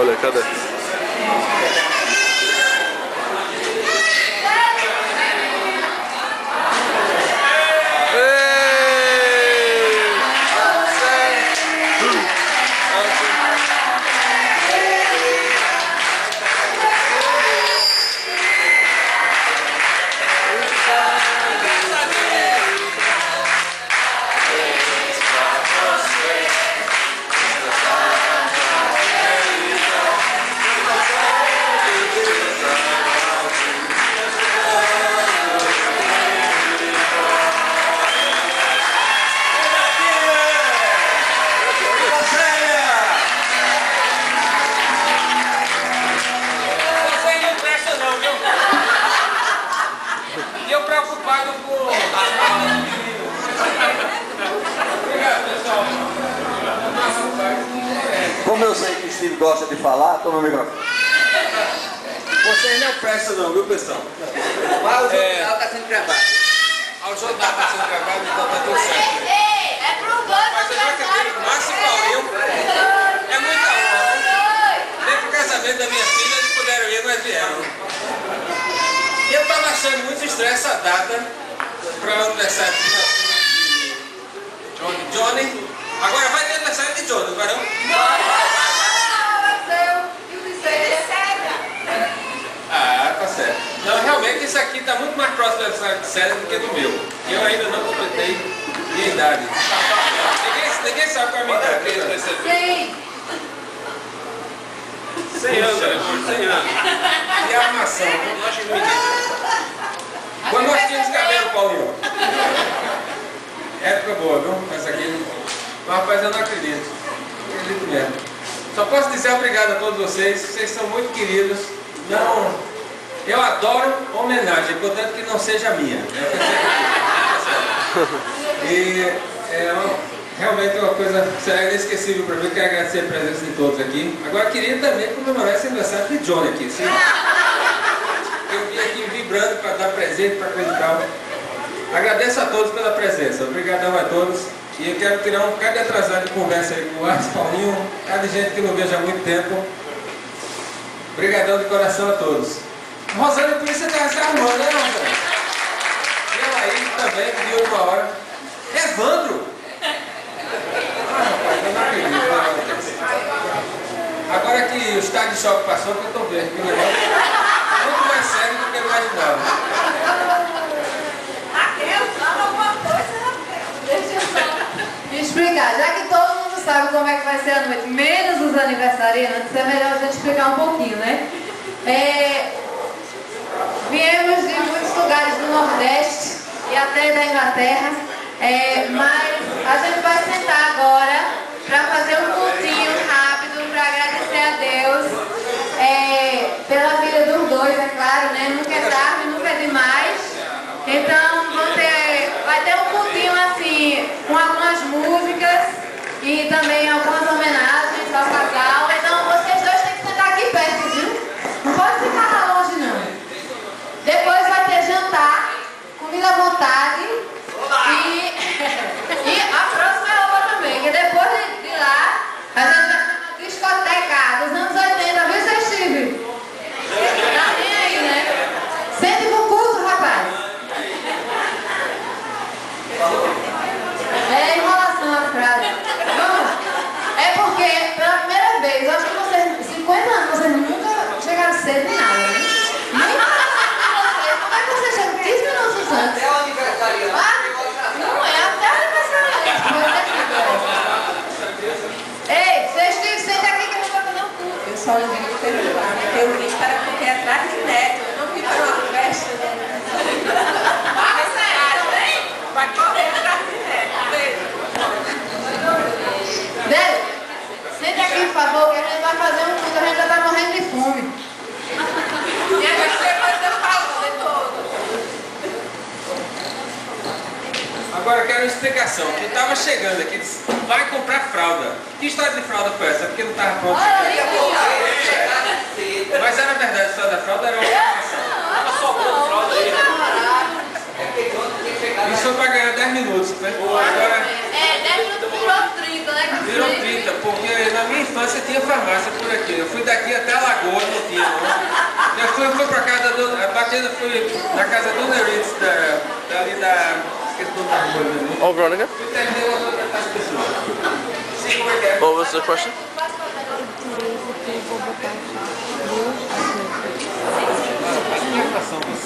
Olha, cadê? Como eu sei que o Steve gosta de falar, toma o microfone. Vocês não prestam não, viu, pessoal? Mas o jornal está sendo gravado. O jornal está sendo gravado, então tá tudo certo. É pro dois, Mas eu já quero Márcio Paulinho. É muita honra. Nem pro casamento da minha filha eles puderam ir, mas vieram. E eu estava achando muito estranha essa data para o aniversário de Johnny. Agora vai ter aniversário de Johnny, não vai não? Ah, tá certo. Não, realmente isso aqui está muito mais próximo do aniversário de Célia do que do meu. E eu ainda não completei minha idade. Ninguém sabe qual é a minha idade. Sim. 100 anos, 100 anos. E a armação, eu acho muito. Quando nós tínhamos cabelo, Paulinho. Época boa, viu? Essa aqui. Mas, rapaz, eu não acredito. Não acredito mesmo. Só posso dizer obrigado a todos vocês. Vocês são muito queridos. Não, eu adoro homenagem, portanto que não seja minha. E realmente é uma coisa será inesquecível para mim. Quero agradecer a presença de todos aqui. Agora queria também comemorar esse aniversário de Johnny aqui. Sim? Eu vim aqui vibrando para dar presente, para coisa e tal. Agradeço a todos pela presença. Obrigadão a todos. E eu quero tirar um bocado de atrasado de conversa aí com o Márcio Paulinho, cada gente que não vejo há muito tempo. Obrigadão de coração a todos. Rosânia, por isso você está se arrumando, né, Rosânia? E ela aí também, de última hora. Evandro! Ah, rapaz, eu não acredito. Agora que o estado de choque passou, que eu estou vendo que o negócio é muito mais sério do que eu imaginava. Raquel, fala alguma coisa, Raquel. Deixa eu só explicar. Já que todo mundo sabe como é que vai ser a noite, menos os aniversariantes, é melhor a gente explicar um pouquinho, né? Viemos de muitos lugares do Nordeste e até da Inglaterra, mas a gente vai sentar agora para fazer um cultinho rápido para agradecer a Deus pela vida dos dois, é claro, né? Nunca é tarde, nunca é demais. Então vai ter um cultinho assim, com algumas músicas e também algumas homenagens ao casal. Então vocês dois têm que sentar aqui perto, viu? Não pode ficar lá longe não. Depois vai ter jantar, comida à vontade e a próxima é outra também, que depois de lá a gente vai ter uma discoteca dos anos 80, viu, seu Steve? Tá nem aí, né? Sente pro culto, rapaz. É enrolação a frase. Vamos. É porque, pela primeira vez, eu acho que vocês, 50 anos, vocês nunca chegaram cedo nem nada, né? Como é que vocês chegam 15 minutos antes? Até o aniversário. Não é até o aniversário. Ei, vocês têm que sentar aqui que a gente vai fazer um culto. Eu só lhe digo perguntar, porque eu vim para correr atrás de neto, eu não vim para uma festa. Vai correr atrás de neto. Beijo. Délio, senta aqui, por favor, que a gente vai fazer um culto, a gente já está morrendo de fome. E a gente vai fazer o favor de todos. Agora eu quero uma explicação. Quem estava chegando aqui disse, vai comprar fralda. Que história de fralda foi essa? Porque não estava pronto. Mas era verdade, a história da fralda era uma informação. Estava sobrando fralda aí. Isso foi para ganhar 10 minutos, né? Agora 10 minutos virou 30, né? virou 30. porque na minha infância tinha farmácia por aqui. Eu fui daqui até Alagoas, não tinha. Não. Eu fui pra casa da Dona... A batida fui na casa da Dona Ritz, dali da... Esqueci o nome da rua, né? Oh, Veronica, Fui terminar as pessoas. Sim, como é que é? what was the question? Ah, mas que é a